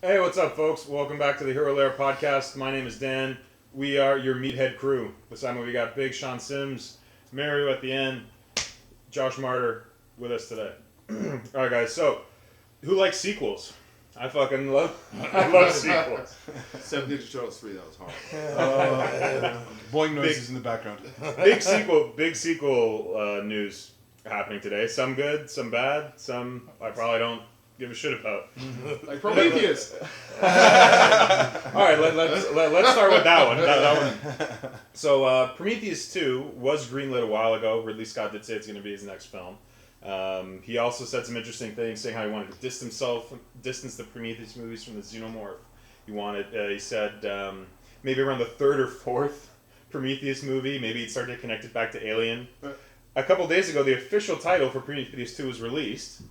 Hey, what's up, folks? Welcome back to the HERO LAIR Podcast. My name is Dan. We are your MeatHead crew. Beside me, we got Big Sean Sims, Mario at the end, Josh Martyr with us today. Alright, guys, so who likes sequels? I love sequels. 7 Ninja Turtles 3, that was hard. Boing noises in the background. Big sequel news happening today. Some good, some bad, some I probably don't give a shit about. Like Prometheus. Alright, let's start with that one. That one. So, Prometheus 2 was greenlit a while ago. Ridley Scott did say it's going to be his next film. He also said some interesting things, saying how he wanted to distance the Prometheus movies from the Xenomorph. He said maybe around the third or fourth Prometheus movie, maybe he'd start to connect it back to Alien. A couple days ago, the official title for Prometheus 2 was released.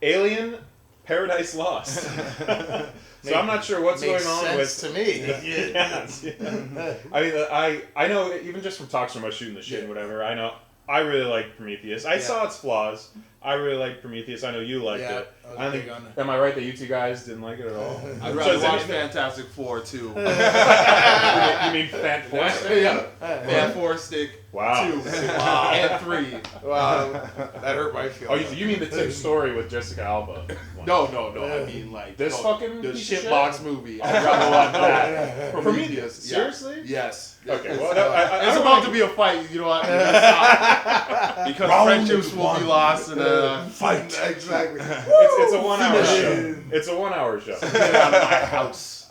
Alien Paradise Lost. So I'm not sure what's going on with. To me. Yes. I mean, I know even just from talks from us shooting the shit and whatever. I know I really like Prometheus. I saw its flaws. I really like Prometheus. I know you liked it. I think. Am I right that you two guys didn't like it at all? I'd rather watch Fantastic Four too. You mean Fantastic? Yeah. Fantastic. Wow. 2 and 3. Wow, that hurt my feelings. Oh, you mean the Tim Story with Jessica Alba? No. I mean like this fucking the piece of shit? shitbox movie. I'd rather watch that. Prometheus. Seriously? Yes. Okay. Well, it's about to be a fight. You know what? Because friendships will be lost in a fight. Exactly. It's a 1 hour show. It's a 1 hour show. Get out of my house.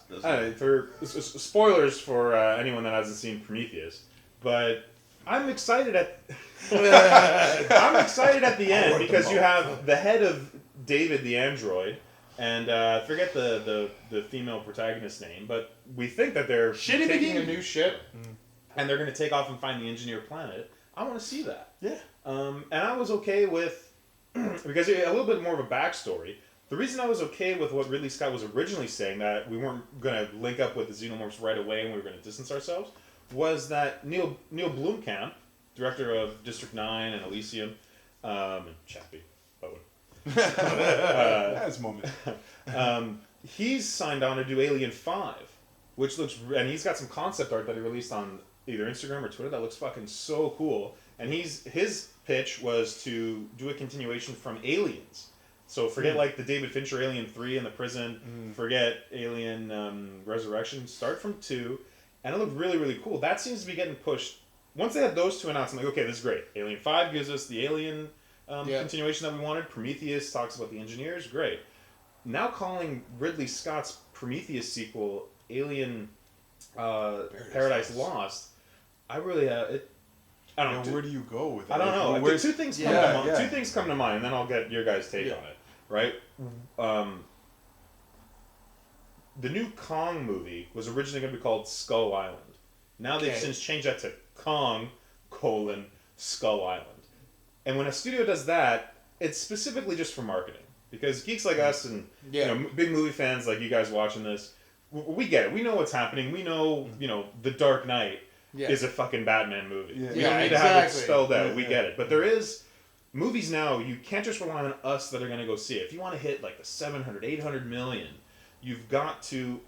For spoilers for anyone that hasn't seen Prometheus, but I'm excited at the end because you have the head of David the android, and I forget the female protagonist's name, but we think that they're taking a new ship and they're going to take off and find the engineered planet. I want to see that. Yeah. And I was okay with because a little bit more of a backstory. The reason I was okay with what Ridley Scott was originally saying, that we weren't going to link up with the Xenomorphs right away and we were going to distance ourselves, was that Neil Blomkamp, director of District 9 and Elysium, and Chappie, Bowen. That's a moment. He's signed on to do Alien 5, which looks, and he's got some concept art that he released on either Instagram or Twitter that looks fucking so cool. And his pitch was to do a continuation from Aliens. So forget like the David Fincher Alien 3 in the prison, forget Alien Resurrection, start from 2, and it looked really, really cool. That seems to be getting pushed. Once they had those two announced, I'm like, okay, this is great. Alien 5 gives us the Alien continuation that we wanted. Prometheus talks about the engineers, great. Now calling Ridley Scott's Prometheus sequel Alien Paradise Lost, I really I don't know. Where do you go with that? I don't know. Two things come to mind. Two things come to mind, and then I'll get your guys' take on it. Right? The new Kong movie was originally going to be called Skull Island. Now they've since changed that to Kong, Skull Island. And when a studio does that, it's specifically just for marketing. Because geeks like us and big movie fans like you guys watching this, we get it. We know what's happening. We know, The Dark Knight is a fucking Batman movie. We don't need to have it spelled out. We get it. But there is movies now, you can't just rely on us that are going to go see it. If you want to hit like the 700, 800 million, you've got to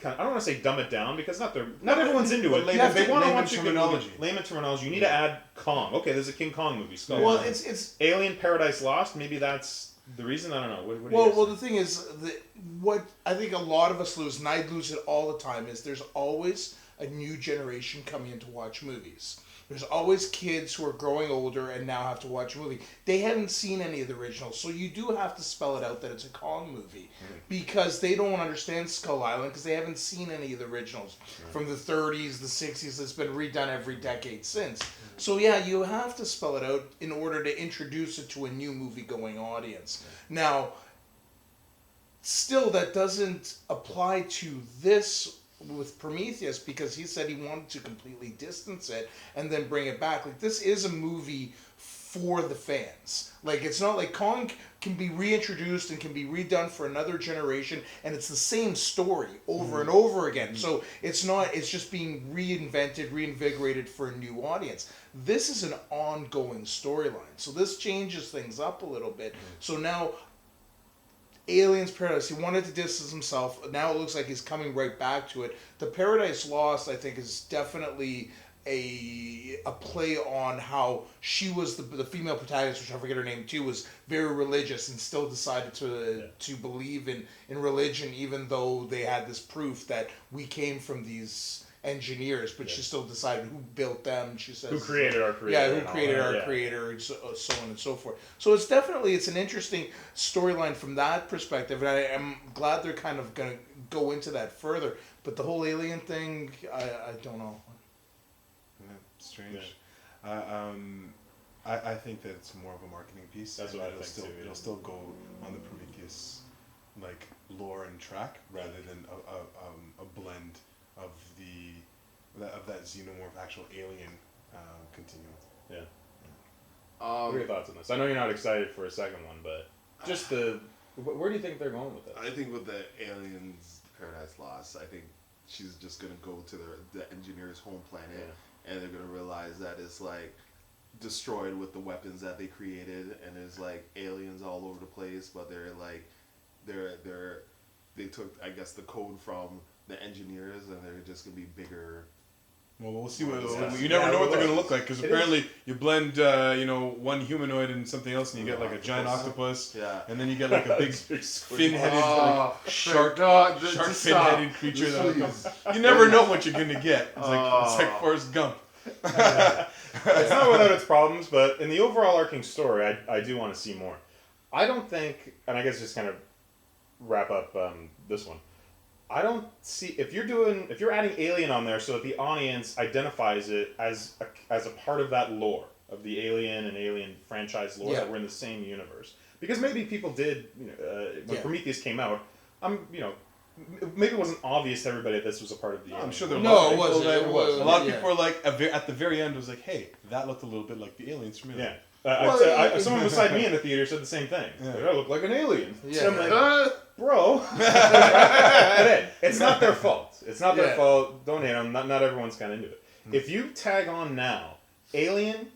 I don't want to say dumb it down because not everyone's into it. They want to watch terminology. Layman terminology. You need to add Kong. Okay, there's a King Kong movie. Skull Island. It's Alien Paradise Lost. Maybe that's the reason. I don't know. What well, the thing is, what I think a lot of us lose, and I lose it all the time, is there's always a new generation coming in to watch movies. There's always kids who are growing older and now have to watch a movie. They haven't seen any of the originals, so you do have to spell it out that it's a Kong movie because they don't understand Skull Island because they haven't seen any of the originals from the 30s, the 60s. It's been redone every decade since. So yeah, you have to spell it out in order to introduce it to a new movie-going audience. Now, still, that doesn't apply to this with Prometheus because he said he wanted to completely distance it and then bring it back. Like, this is a movie for the fans. Like, it's not like Kong can be reintroduced and can be redone for another generation and it's the same story over and over again. So it's just being reinvigorated for a new audience. This is an ongoing storyline. So this changes things up a little bit. So now Aliens Paradise. He wanted to distance himself. Now it looks like he's coming right back to it. The Paradise Lost, I think, is definitely a play on how she was the female protagonist, which I forget her name too, was very religious and still decided to believe in religion, even though they had this proof that we came from these engineers, but she still decided who built them. She says who created our creator. Yeah, who created our creator, and so on and so forth. So it's an interesting storyline from that perspective, and I am glad they're kind of going to go into that further. But the whole alien thing, I don't know. Yeah, strange. Yeah. I think that it's more of a marketing piece. That's what I think too. It'll still go on the Prometheus like lore and track rather than a blend of that xenomorph actual alien continuum. Yeah. What are your thoughts on this? I know you're not excited for a second one, but just where do you think they're going with it? I think with the Aliens Paradise Lost, I think she's just gonna go to the engineer's home planet, and they're gonna realize that it's like destroyed with the weapons that they created, and there's like aliens all over the place, but they're like they took, I guess, the code from the engineers, and they're just gonna be bigger. Well, we'll see you never know what they're gonna look like, because apparently you blend one humanoid and something else, and you get like a giant octopus, and then you get like a big fin-headed shark fin-headed creature. You never know what you're gonna get. It's like Forrest Gump. It's not without its problems, but in the overall arcing story, I do want to see more. I don't think, and I guess just kind of wrap up this one. I don't see if you're adding Alien on there so that the audience identifies it as a part of that lore of the Alien and Alien franchise lore, that we're in the same universe. Because maybe people did when Prometheus came out. Maybe it wasn't obvious to everybody that this was a part of the. I'm sure there was. It was. A lot of people were like at the very end was like, "Hey, that looked a little bit like the aliens from Alien." Yeah. Someone beside me in the theater said the same thing. Yeah. Like, I look like an alien. Yeah. So I'm like, bro. It's not their fault. It's not their fault. Don't hate them. Not everyone's kind of into it. If you tag on now, Alien,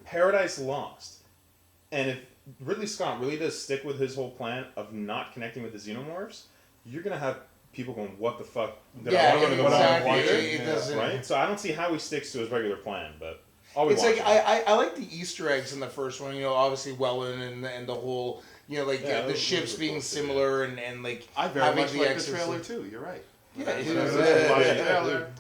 Paradise Lost, and if Ridley Scott really does stick with his whole plan of not connecting with the xenomorphs, you're going to have people going, what the fuck? Right? So I don't see how he sticks to his regular plan, but it's like I like the Easter eggs in the first one. Obviously Welland and the whole the ships being similar and like I very much like the trailer too. You're right.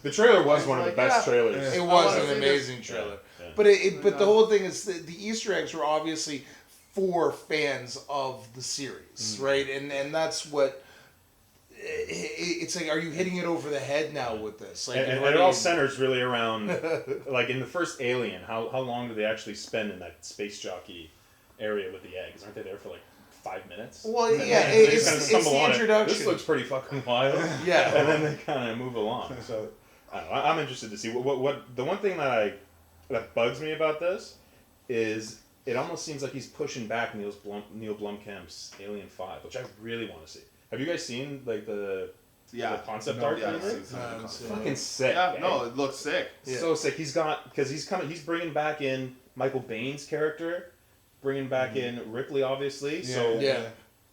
The trailer was one of the best trailers. It was an amazing trailer. Yeah. But the whole thing is the Easter eggs were obviously for fans of the series, right? And that's what. It's like, are you hitting it over the head now with this? Like, and it all centers really around, like in the first Alien, how long do they actually spend in that space jockey area with the eggs? Aren't they there for like 5 minutes? Well, yeah, it's the introduction. This looks pretty fucking wild. Yeah. And then they kind of move along. So, I don't know, I'm interested to see. What the one thing that bugs me about this is it almost seems like he's pushing back Neil Blomkamp's Alien 5, which I really want to see. Have you guys seen like the concept art? Fucking sick. Yeah, no, it looks sick. So sick. He's bringing back in Michael Baine's character, bringing back in Ripley, obviously. So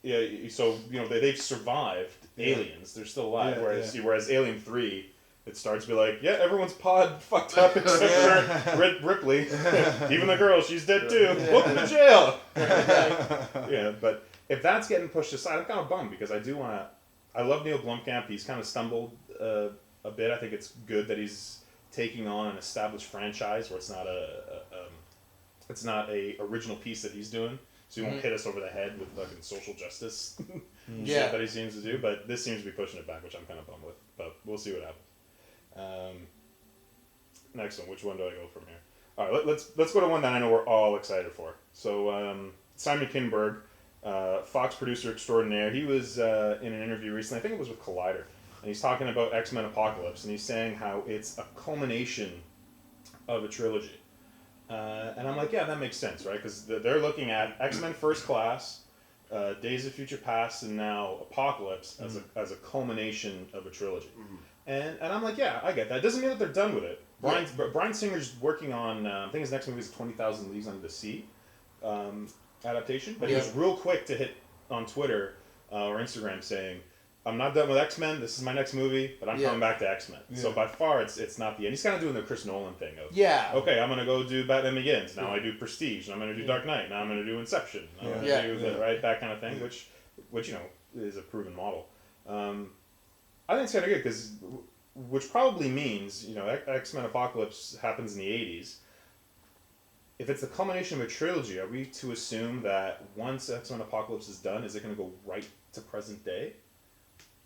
they've survived aliens. They're still alive. Whereas Alien 3, it starts to be like, everyone's pod fucked up except for Ripley. Even the girl, she's dead too. Welcome to jail. But if that's getting pushed aside, I'm kind of bummed because I love Neil Blomkamp. He's kind of stumbled a bit. I think it's good that he's taking on an established franchise where it's not a original piece that he's doing. So he won't hit us over the head with fucking social justice shit that he seems to do. But this seems to be pushing it back, which I'm kind of bummed with. But we'll see what happens. Next one. Which one do I go from here? All right, let's go to one that I know we're all excited for. So Simon Kinberg. Fox producer extraordinaire. He was in an interview recently, I think it was with Collider, and he's talking about X-Men Apocalypse, and he's saying how it's a culmination of a trilogy. And I'm like, yeah, that makes sense, right? Because they're looking at X-Men First Class, Days of Future Past, and now Apocalypse as a culmination of a trilogy. And I'm like, yeah, I get that. It doesn't mean that they're done with it. Bryan Singer's working on, I think his next movie is 20,000 Leagues Under the Sea. Adaptation, but he was real quick to hit on Twitter or Instagram saying, I'm not done with X-Men. This is my next movie, but I'm coming back to X-Men. Yeah. So by far, it's not the end. He's kind of doing the Chris Nolan thing of, okay, I'm gonna go do Batman Begins. Now I do Prestige. And I'm gonna do Dark Knight. Now I'm gonna do Inception. I'm gonna do that kind of thing, which is a proven model. I think it's kind of good because, which probably means X-Men Apocalypse happens in the 80s. If it's the culmination of a trilogy, are we to assume that once X-Men Apocalypse is done, is it going to go right to present day?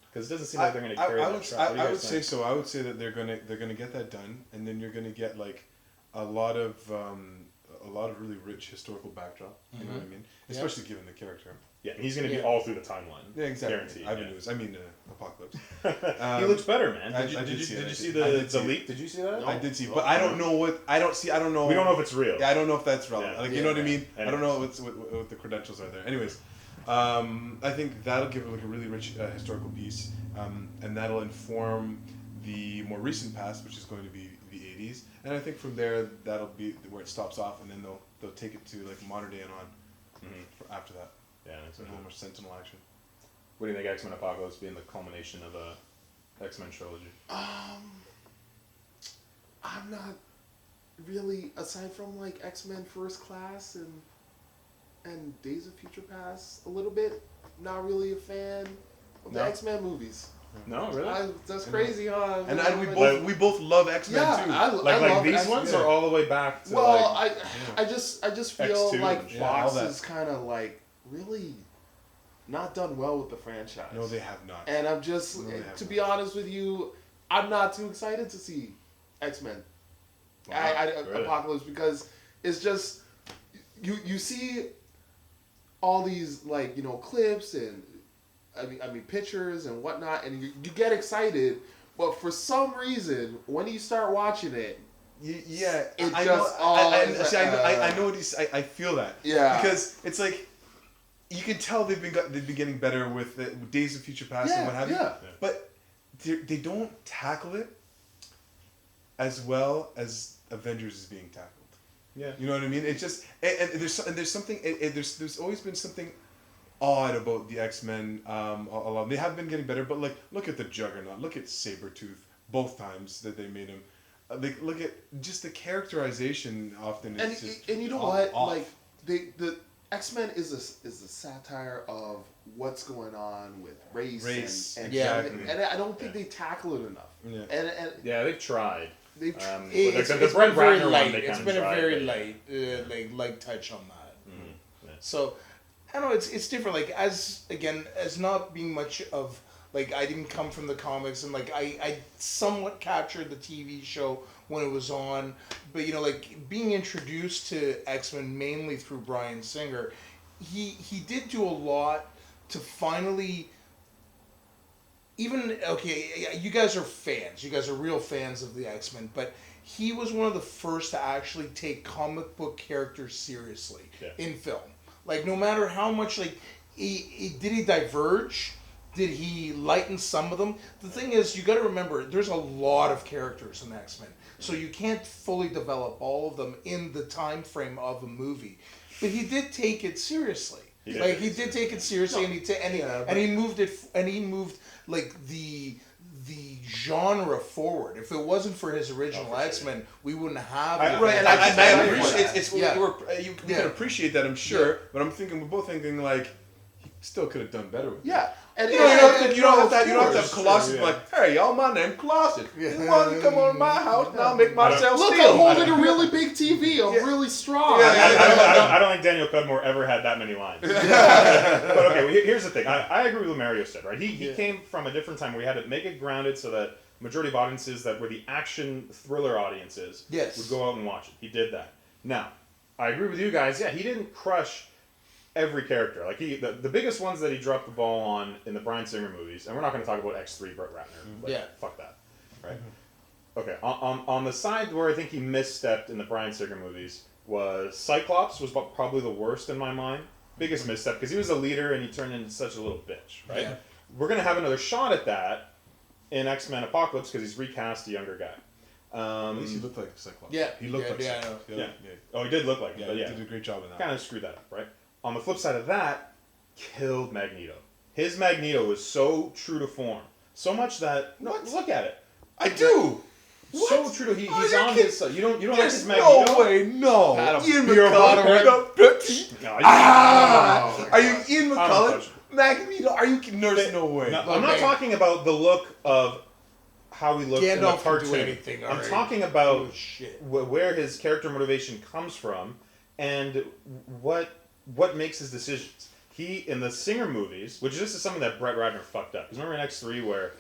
Because it doesn't seem like they're going to carry that track. I would say so. I would say that they're gonna get that done, and then you're gonna get like a lot of really rich historical backdrop. You know what I mean? Especially given the character. Yeah, and he's going to be all through the timeline. Yeah, exactly. Guaranteed. Apocalypse. He looks better, man. Did you see the leak? Did you see that? No. I did see, but I don't know what I don't know. We don't know if it's real. Yeah, I don't know if that's relevant. Yeah. Like you know what I mean? Anyways. I don't know what the credentials are there. Anyways, I think that'll give it like a really rich historical piece, and that'll inform the more recent past, which is going to be the 80s. And I think from there that'll be where it stops off, and then they'll take it to like modern day and on after that. Yeah, so no more Sentinel action. What do you think X-Men Apocalypse being the culmination of a X-Men trilogy? I'm not really, aside from like X-Men First Class and Days of Future Past a little bit, not really a fan of the X-Men movies. No, really? That's crazy, huh? And we both love X-Men too. I love these X-Men. ones are all the way back to I just feel X2 like Fox is kind of like really not done well with the franchise. No, they have not. And I'm just, to be honest with you, I'm not too excited to see X-Men Apocalypse, because it's just you see all these like clips and I mean pictures and whatnot, and you get excited, but for some reason when you start watching it, I feel that. Yeah, because it's like you can tell they've been getting better with Days of Future Past and what have you. But they don't tackle it as well as Avengers is being tackled. Yeah, you know what I mean. It's just there's something. There's always been something odd about the X-Men. A lot. They have been getting better, but like look at the Juggernaut. Look at Sabretooth. Both times that they made him. Look at just the characterization often. And you know what? Like the X-Men is a satire of what's going on with race and I don't think they tackle it enough. Yeah. And they've tried. It's been very light. It's been a very light touch on that. Mm-hmm. Yeah. So I don't know. It's different. Like as not being much of like I didn't come from the comics, and like I somewhat captured the TV show when it was on, but like being introduced to X-Men mainly through Bryan Singer, he did do a lot to finally. You guys are fans. You guys are real fans of the X-Men, but he was one of the first to actually take comic book characters seriously in film. Like, no matter how much, did he diverge? Did he lighten some of them? The thing is, you got to remember, there's a lot of characters in X-Men, so you can't fully develop all of them in the time frame of a movie. But he did take it seriously. He did take it seriously, and he moved like the genre forward. If it wasn't for his original X-Men, we wouldn't have it. Right, and I appreciate you can appreciate that, I'm sure, but we're both thinking like he still could have done better with it. Yeah. And you don't have to have Colossus like, hey y'all, my name Colossus. You want to come on my house? Now make myself look, steal. I'm holding a really big TV. I'm really strong. I don't think Daniel Cudmore ever had that many lines. But okay, here's the thing. I agree with what Mario said. Right, he came from a different time where he had to make it grounded so that majority of audiences that were the action thriller audiences would go out and watch it. He did that. Now, I agree with you guys. Yeah, he didn't crush every character. Like the biggest ones that he dropped the ball on in the Bryan Singer movies, and we're not going to talk about X3 Brett Ratner. Fuck that. Right? Okay. On the side where I think he misstepped in the Bryan Singer movies was Cyclops was probably the worst in my mind. Biggest misstep because he was a leader and he turned into such a little bitch. Right? Yeah. We're going to have another shot at that in X-Men Apocalypse because he's recast a younger guy. At least he looked like Cyclops. Yeah. He looked like Cyclops. Yeah. Oh, he did look like him. But he did a great job in that. Kind of screwed that up, right? On the flip side of that, killed Magneto. his Magneto was so true to form, so much that look at it. I do. What? So true to he's on his side. You don't like his Magneto? No way, no. Ian McCullough. Are you Ian McCullough? Magneto? Are you kidding? There's no way. No, I'm not talking about the look of how he looks in the cartoon. I'm talking about where his character motivation comes from and what makes his decisions. He, in the Singer movies, which this is something that Brett Ratner fucked up. Because remember in X3 where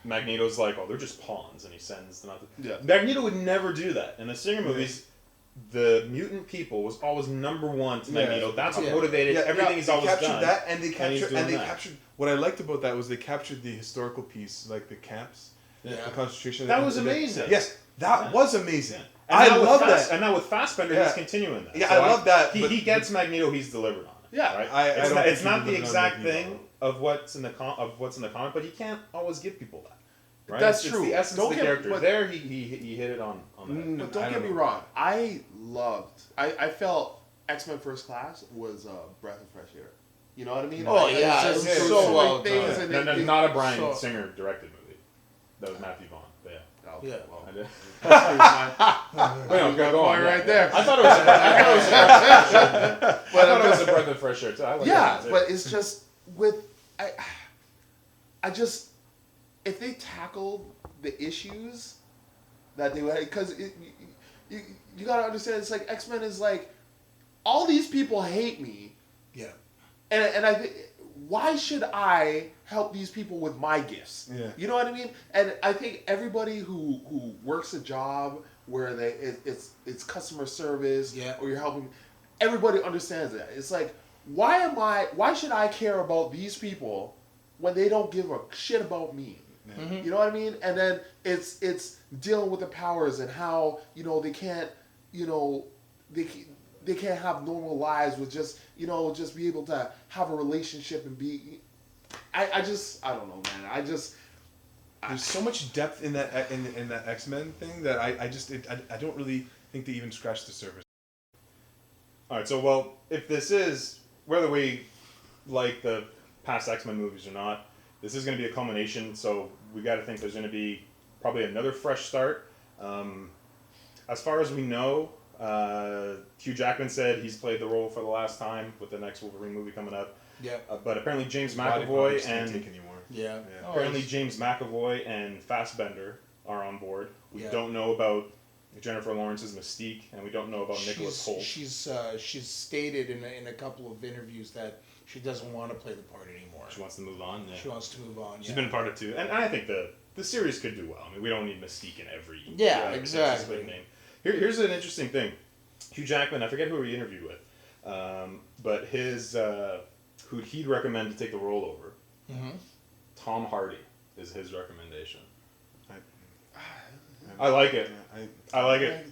Magneto's like, oh, they're just pawns, and he sends them out. Magneto would never do that. In the Singer movies, the mutant people was always number one to Magneto. That's what motivated everything he's always done. That, and they captured what I liked about that was they captured the historical piece, like the camps, the concentration. That was amazing. Yes, that was amazing. Yeah. I love that. And now with Fassbender, he's continuing that. Yeah, so I love that. He gets Magneto. He's delivered on it. Yeah, right? It's not the exact thing of what's in the comic, but he can't always give people that. Right? That's true. It's the essence of the character. There, he hit it on that. But don't get me wrong. I felt X-Men First Class was a breath of fresh air. You know what I mean? Oh yeah, it's so well done. Not a Bryan Singer directed movie. That was Matthew Vaughn. But yeah. Well, I did. Go on. Right there. I thought it was a breath of fresh air. Too. I like but it's just with I just if they tackled the issues that they would, because you gotta understand, it's like X-Men is like, all these people hate me. Yeah. And I think, why should I help these people with my gifts? Yeah. You know what I mean? And I think everybody who works a job where it's customer service, or you're helping, everybody understands that. It's like, why should I care about these people when they don't give a shit about me? Mm-hmm. You know what I mean? And then it's dealing with the powers and how, they can't, they can't have normal lives with just be able to have a relationship and be. I don't know, man. There's so much depth in that X-Men thing that I don't really think they even scratched the surface. All right, so if this is, whether we like the past X-Men movies or not, this is going to be a culmination, so we got to think there's going to be probably another fresh start. As far as we know, Hugh Jackman said he's played the role for the last time with the next Wolverine movie coming up. Yeah. But apparently James McAvoy James McAvoy and Fassbender are on board. We don't know about Jennifer Lawrence's Mystique, and we don't know about Nicholas Hoult. She's stated in a couple of interviews that she doesn't want to play the part anymore. She wants to move on. Yeah. She wants to move on. She's been part of two, and I think the series could do well. I mean, we don't need Mystique in every. Yeah, exactly. Big name. Here's an interesting thing. Hugh Jackman, I forget who he interviewed with, but his who he'd recommend to take the role over. Mm-hmm. Tom Hardy is his recommendation. I like it. I like it.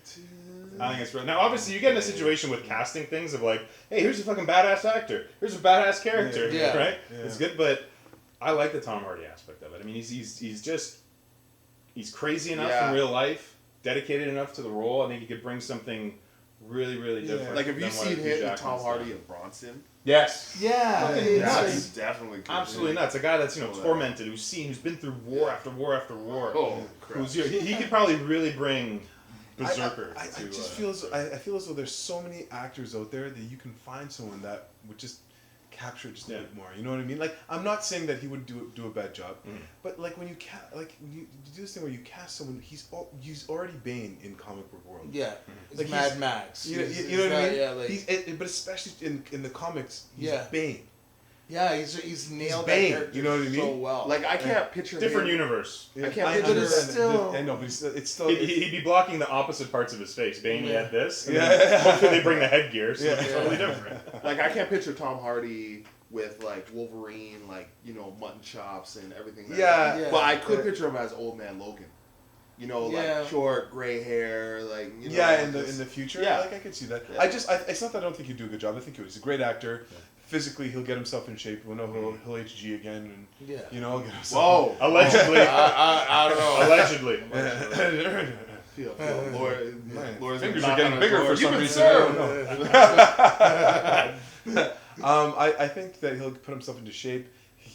I think it's right. Now, obviously, you get in a situation with casting things of like, hey, here's a fucking badass actor. Here's a badass character. Right? Yeah. It's good, but I like the Tom Hardy aspect of it. I mean, he's crazy enough in real life, dedicated enough to the role. I think he could bring something really, really different. Like, have you seen him with Tom Hardy and Bronson? Yes. Yeah. That's definitely good. Absolutely nuts. A guy that's tormented, who's been through war after war after war. Oh, crap. He could probably really bring Berserker. I just feel as though there's so many actors out there that you can find someone that would just capture just a bit more. You know what I mean? Like, I'm not saying that he would do a bad job, but like when you you do this thing where you cast someone, he's already Bane in comic book world. Yeah, like Mad Max. You know what I mean? Yeah, but especially in the comics, he's Bane. Yeah, he's nailed Bane, that character you know what I mean? so well. Like, I can't picture different him. universe. I can't picture. But it's still. I know, but it's still. He'd be blocking the opposite parts of his face. Bane, he had this. Hopefully they bring the headgear, so it's totally different. Like, I can't picture Tom Hardy with like Wolverine, like mutton chops and everything. But I could picture him as Old Man Logan. Like short, gray hair, like in the future. Yeah, like I could see that. Yeah. It's not that I don't think he'd do a good job. I think he's a great actor. Yeah. Physically, he'll get himself in shape. We'll know he'll HG again, and get himself. Whoa! Allegedly. I don't know. Allegedly. Laura's fingers are getting bigger for some reason. I think that he'll put himself into shape.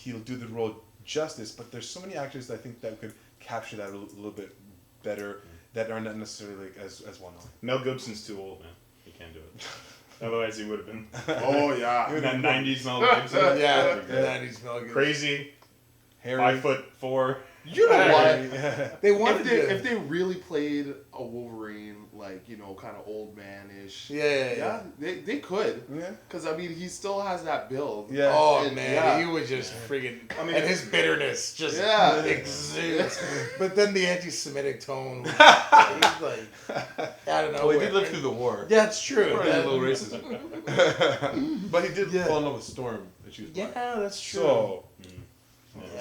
he'll do the role justice. But there's so many actors that I think that could capture that a little bit better that are not necessarily as well known. Mel Gibson's too old, man. He can't do it. Otherwise, he would have been. Oh yeah, that 90s Mel Gibson. Yeah, the 90s Mel Gibson. Crazy. Harry. 5'4". You know what? They wanted if they really played a Wolverine, like, you know, kind of old man-ish. Yeah. They could. Yeah. Because, I mean, he still has that build. Yeah. Oh, And, man. He was just friggin'... I mean, and his bitterness just exudes. But then the anti-Semitic tone. He's like... I don't know. Well, he did live through the war. Yeah, it's true. Probably a little racism. But he did fall in love with Storm. That she was black. Yeah, that's true. So...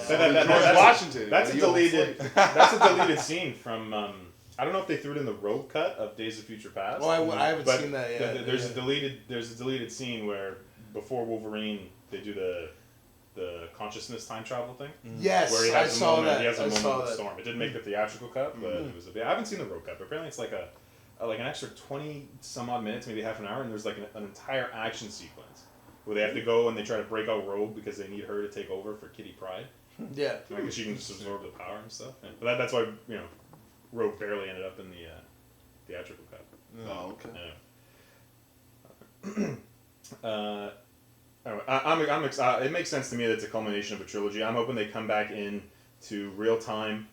George Washington. That's a deleted scene from. I don't know if they threw it in the Rogue cut of Days of Future Past. Well, I haven't seen that yet. There's a deleted scene where before Wolverine they do the consciousness time travel thing. Yes, where he has I saw moment, that. He has a I moment saw with that. Storm. It didn't make the theatrical cut, but it was. I haven't seen the Rogue cut, but apparently it's like an extra 20 some odd minutes, maybe half an hour, and there's like an entire action sequence where they have to go and they try to break out Rogue because they need her to take over for Kitty Pryde. Yeah. Because she can just absorb the power and stuff. Yeah. But that's why, you know, Rogue barely ended up in the theatrical cut. Oh, okay. Anyway, it makes sense to me that it's a culmination of a trilogy. I'm hoping they come back in to real time.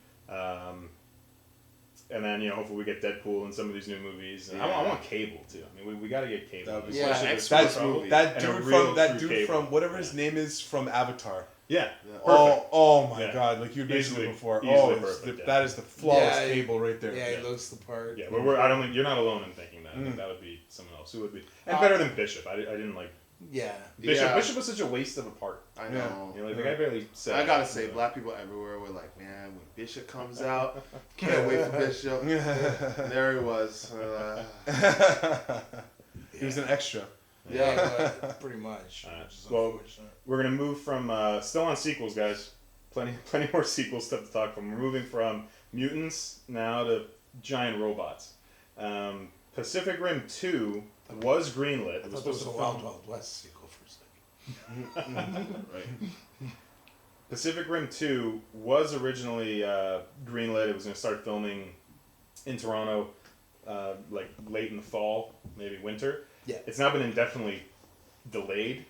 And then, you know, hopefully we get Deadpool in some of these new movies. And I want Cable, too. I mean, we got to get Cable. That dude from whatever his name is from Avatar. Yeah. Oh my God! Like you mentioned before. That is the flawless Cable right there. Yeah, he looks the part. Yeah, but I don't think you're not alone in thinking that. I think that would be someone else. Who would be? And better than Bishop. I didn't like. Yeah. Bishop was such a waste of a part. I know. You know, like, the guy barely said. I gotta say, black people everywhere were like, man, when Bishop comes out, can't wait for Bishop. There he was. He was an extra. Yeah, pretty much. Well, we're gonna move from still on sequels, guys. Plenty more sequel stuff to talk from. We're moving from mutants now to giant robots. Pacific Rim 2 was greenlit. I thought there was a Wild Wild West sequel for a second. Right. Pacific Rim 2 was originally greenlit. It was gonna start filming in Toronto, like late in the fall, maybe winter. Yeah. It's now been indefinitely delayed.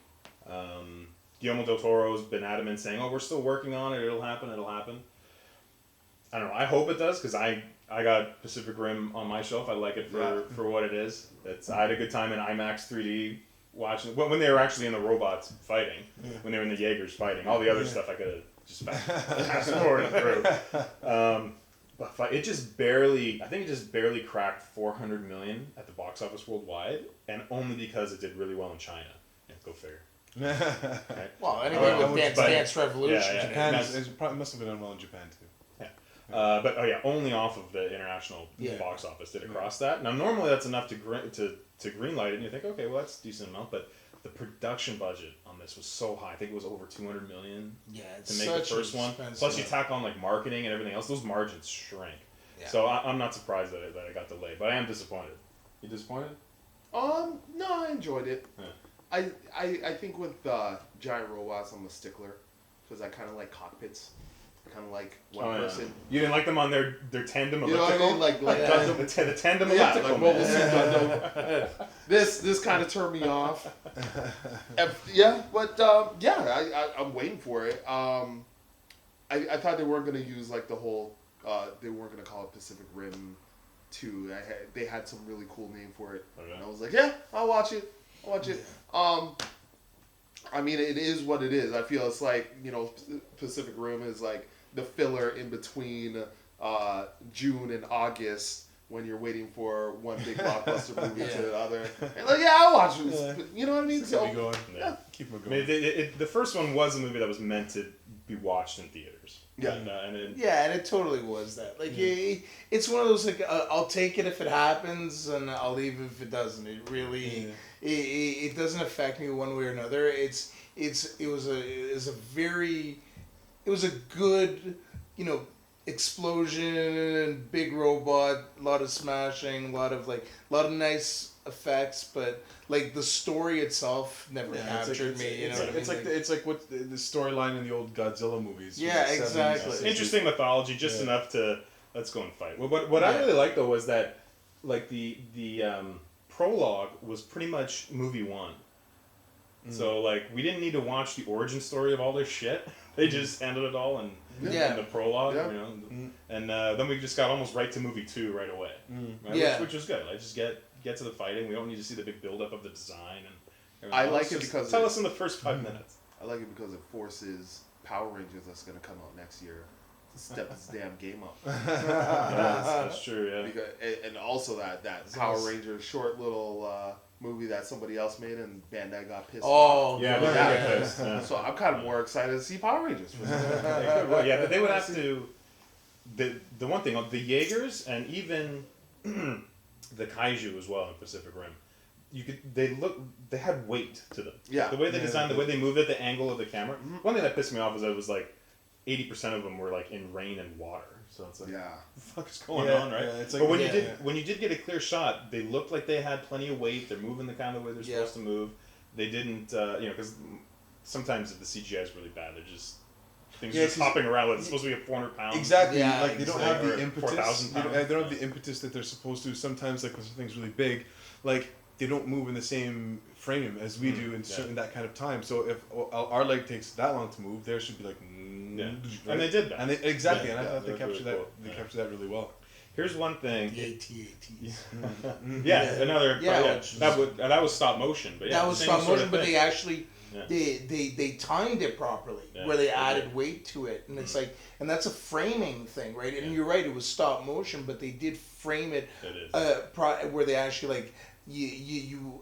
Guillermo del Toro's been adamant saying, "Oh, we're still working on it. It'll happen. I don't know. I hope it does because I got Pacific Rim on my shelf. I like it for what it is. I had a good time in IMAX 3D watching when they were actually in the robots fighting, when they were in the Jaegers fighting. All the other stuff I could have just fast forwarded through. But it just barely cracked 400 million at the box office worldwide, and only because it did really well in China. Yeah, go figure. Okay. Well, anyway, with Dance Revolution, Japan must have been done well in Japan too. But only off of the international box office did it cross that. Now, normally that's enough to greenlight it, and you think, okay, well that's a decent amount, but the production budget on this was so high. I think it was over 200 million to make the first one. Plus you tack on like marketing and everything else. Those margins shrink. Yeah. So I'm not surprised that it got delayed, but I am disappointed. You disappointed? No, I enjoyed it. Yeah. I think with giant robots, I'm a stickler because I kind of like cockpits. Kind of like one person. Yeah. You didn't like them on their tandem elliptical? You know what I mean? Like the tandem elliptical. Like Mobile Suit Gundam. This kind of turned me off. I'm waiting for it. I thought they weren't going to use like the whole. They weren't going to call it Pacific Rim 2. They had some really cool name for it, and I was like, yeah, I'll watch it. I mean, it is what it is. I feel it's like, you know, Pacific Rim is like the filler in between June and August when you're waiting for one big blockbuster movie to the other. And like, I'll watch this. You know what I mean? So, keep going. Yeah. Keep it going. I mean, the first one was a movie that was meant to be watched in theaters. Yeah. And it totally was that. Like, it's one of those, like, I'll take it if it happens, and I'll leave if it doesn't. It really, it doesn't affect me one way or another. It was a good, you know, explosion, big robot, a lot of smashing, a lot of nice effects, but like the story itself never captured me. It's like what the storyline in the old Godzilla movies. Yeah, exactly. Interesting mythology, just enough to let's go and fight. What I really liked though was that like the prologue was pretty much movie one. So like we didn't need to watch the origin story of all this shit. They just handled it all in the prologue, and then we just got almost right to movie 2 right away. Right? Which was good. I just get to the fighting. We don't need to see the big build up of the design and. I like it because tell us in the first 5 minutes. I like it because it forces Power Rangers that's going to come out next year to step this damn game up. That's true. Yeah. Because, and also that Power Rangers short little movie that somebody else made and Bandai got pissed off. Yeah. So I'm kind of more excited to see Power Rangers. Well, yeah, but they would have to. The one thing, the Jaegers and even the Kaiju as well in Pacific Rim, they had weight to them. Yeah. The way they designed, the way they moved it, the angle of the camera. One thing that pissed me off was that it was like 80% of them were like in rain and water. So it's like, what the fuck is going on, right? It's like, but when you did get a clear shot, they looked like they had plenty of weight. They're moving the kind of way they're supposed to move. They didn't, because sometimes if the CGI is really bad, they're just things just hopping around. Like it's supposed to be 400 pounds. Exactly. Like they don't have the impetus. 4,000 pounds. They don't have the impetus that they're supposed to. Sometimes, like when something's really big, like they don't move in the same frame as we do in certain that kind of time. So if our leg takes that long to move, theirs should be like. Right? And they did that. And exactly. And I thought they captured that. They captured that really well. Here's one thing. The AT-ATs. Another. That was stop motion. But that was stop motion, but they actually they timed it properly, where they added weight to it, and it's like, and that's a framing thing, right? And you're right, it was stop motion, but they did frame it, where they actually like you.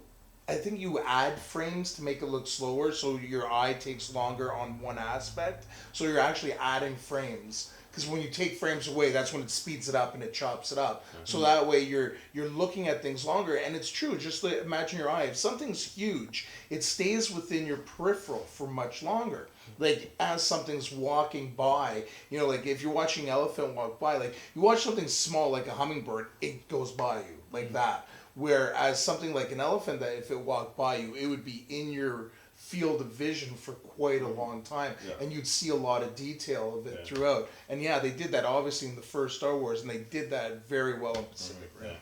I think you add frames to make it look slower, so your eye takes longer on one aspect. So you're actually adding frames. Because when you take frames away, that's when it speeds it up and it chops it up. So that way you're looking at things longer. And it's true, just imagine your eye. If something's huge, it stays within your peripheral for much longer. Like as something's walking by, like if you're watching an elephant walk by, like you watch something small like a hummingbird, it goes by you like that. Whereas something like an elephant, that if it walked by you, it would be in your field of vision for quite a long time, and you'd see a lot of detail of it throughout. And they did that obviously in the first Star Wars, and they did that very well in Pacific Rim.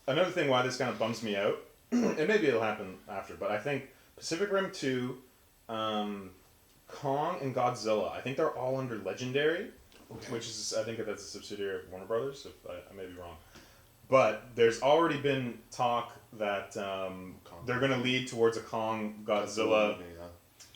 Another thing why this kind of bums me out, and maybe it'll happen after, but I think Pacific Rim 2, Kong and Godzilla, I think they're all under Legendary, which is, I think that's a subsidiary of Warner Brothers, if I may be wrong. But there's already been talk that they're going to lead towards a Kong Godzilla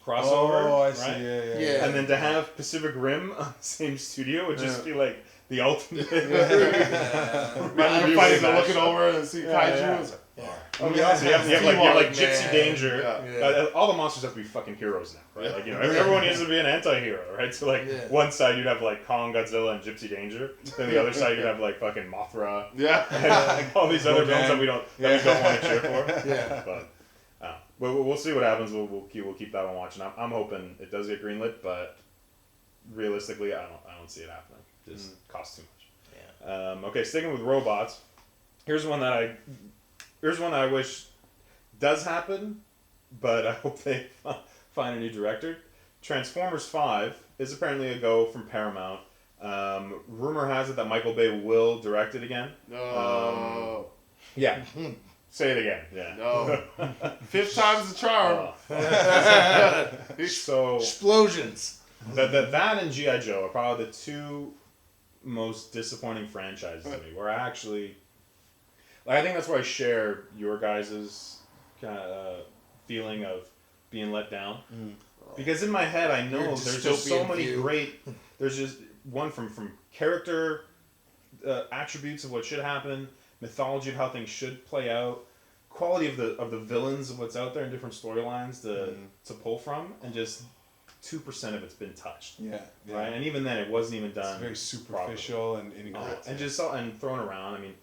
crossover. Oh, I see. Right? Yeah. And then to have Pacific Rim on the same studio would just be like the ultimate. Everybody's looking over and see kaiju. You have like Gypsy Danger. All the monsters have to be fucking heroes now, right? Like everyone needs to be an anti-hero, right? So like one side you'd have like Kong, Godzilla, and Gypsy Danger. Then the other side you'd have like fucking Mothra. And all these other films that we don't want to cheer for. But we'll see what happens. We'll keep that on watching. I'm hoping it does get greenlit, but realistically, I don't see it happening. It just costs too much. Okay, sticking with robots. Here's one that I wish does happen, but I hope they find a new director. Transformers 5 is apparently a go from Paramount. Rumor has it that Michael Bay will direct it again. No. Say it again. Yeah. No. Fifth time's the charm. So explosions. That and G.I. Joe are probably the two most disappointing franchises to me. Where I actually. I think that's where I share your guys' kind of feeling of being let down. Because in my head, I know there's just so many great... There's just one from character attributes of what should happen, mythology of how things should play out, quality of the villains of what's out there in different storylines to pull from, and just 2% of it's been touched. Right? And even then, it wasn't even done. It's very superficial and incorrect. And thrown around. I mean...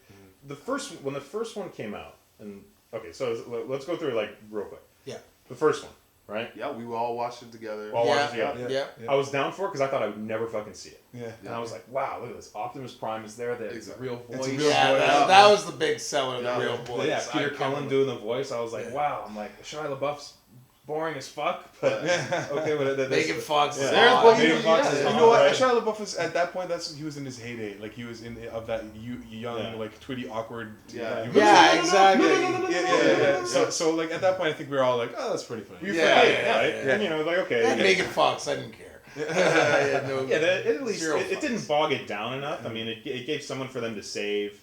when the first one came out, and okay, so let's go through it like real quick. Yeah. The first one, right? Yeah, we all watched it together. Well, watched it together. Yeah. I was down for it because I thought I would never fucking see it. Yeah. And I was like, wow, look at this. Optimus Prime is there. There's a real voice. That was the big seller, the real voice. Yeah, Peter Cullen doing the voice. I was like, wow. I'm like, Shia LaBeouf's boring as fuck, but okay, but Megan Fox is You know what? Shia LaBeouf was at that point. He was in his heyday. Like he was of that young, like twitty, awkward. Exactly. Yeah. So like at that point, I think we were all like, oh, that's pretty funny. And you know, like okay. And Megan Fox, I didn't care. At least it didn't bog it down enough. I mean, it gave someone for them to save.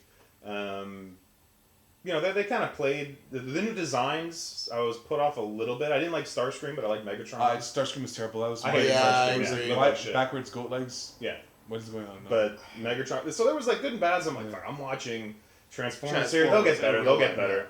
You know, they kind of played the new designs. I was put off a little bit. I didn't like Starscream, but I like Megatron. Starscream was terrible. That was I hated Starscream. Backwards goat legs. Yeah. What is going on? No. But Megatron. So there was like good and bad. So I'm like, fuck, I'm watching Transformers here. They'll get better. They'll get better.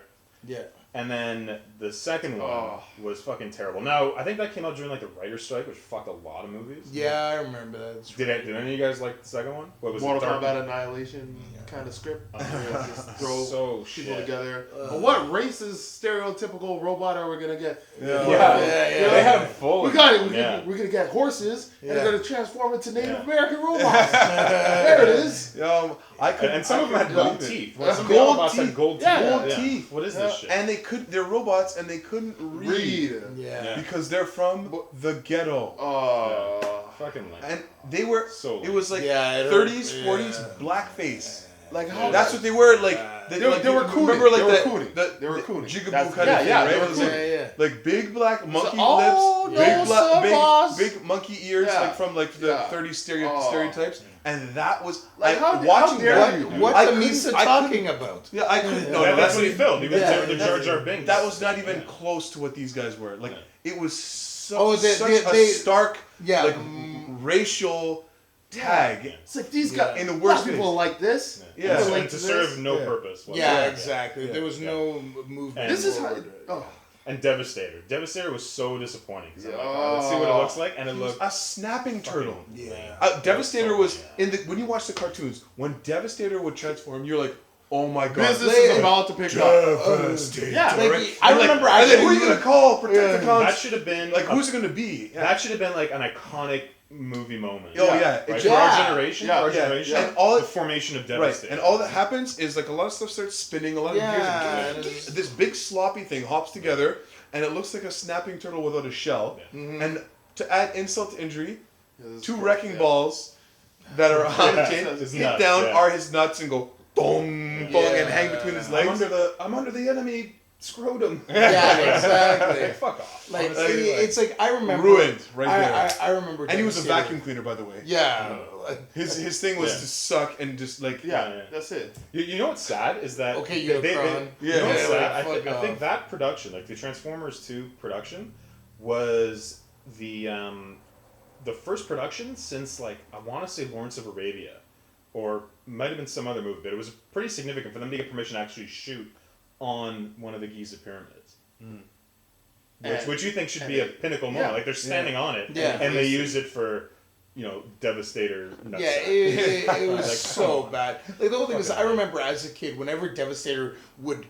Yeah. And then the second one was fucking terrible. Now, I think that came out during like the writer's strike, which fucked a lot of movies. Yeah, I remember that. Did any of you guys like the second one? What was Mortal Kombat Annihilation kind of script. Just throw people together. What racist, stereotypical robot are we going to get? They had full. We got it. We're going to get horses, and they're going to transform into Native American robots. There it is. And some of them had gold teeth. Some of the Autobots had gold teeth. Gold teeth. What is this shit? And they're robots, and they couldn't read. Because they're from the ghetto. Fucking lame. And they were. It was like 30s, 40s blackface. Like how? That's what they were like. They were cooning. Remember like they were cooning. Jigaboo kind of thing, right? They were cooning. Like big black monkey lips, big monkey ears, like from like the 30s stereotypes. And that was like watching what the Misa talking about. Yeah, I couldn't. No, that's what he filmed. He was the Jar Jar Binks. That was not even close to what these guys were. Like it was such a stark, like rational tag. It's like these guys in the worst people like this. And to serve no purpose. Exactly. There was no movement. This is how. And Devastator. Devastator was so disappointing. Because I'm like, let's see what it looks like, and it looked a snapping turtle. Devastator was when you watch the cartoons. When Devastator would transform, you're like, oh my god, business is about to pick up. I remember. Who are you gonna call? Protect the cons. That should have been like who's it gonna be? That should have been like an iconic movie moment. Oh yeah, right? For our generation, and all the formation of Devastator. Right, and all that happens is like a lot of stuff starts spinning. A lot of gears. This big sloppy thing hops together, and it looks like a snapping turtle without a shell. And to add insult to injury, two wrecking balls that are on the chain hit down are his nuts and go boom, boom, and hang between his legs. I'm under the enemy scrotum. Yeah, exactly. Fuck off. Like it's like I remember ruined right there. I remember. And he was a vacuum cleaner, by the way. Yeah. His thing was to suck and just like that's it. You know what's sad is that you know what's sad? I think that production, like the Transformers 2 production, was the first production since like I want to say Lawrence of Arabia, or might have been some other movie, but it was pretty significant for them to get permission to actually shoot on one of the Giza pyramids. Which you think should be a pinnacle moment. Like they're standing on it, and they use it for, Devastator. It was like, so bad. Like the whole thing is, I remember as a kid, whenever Devastator would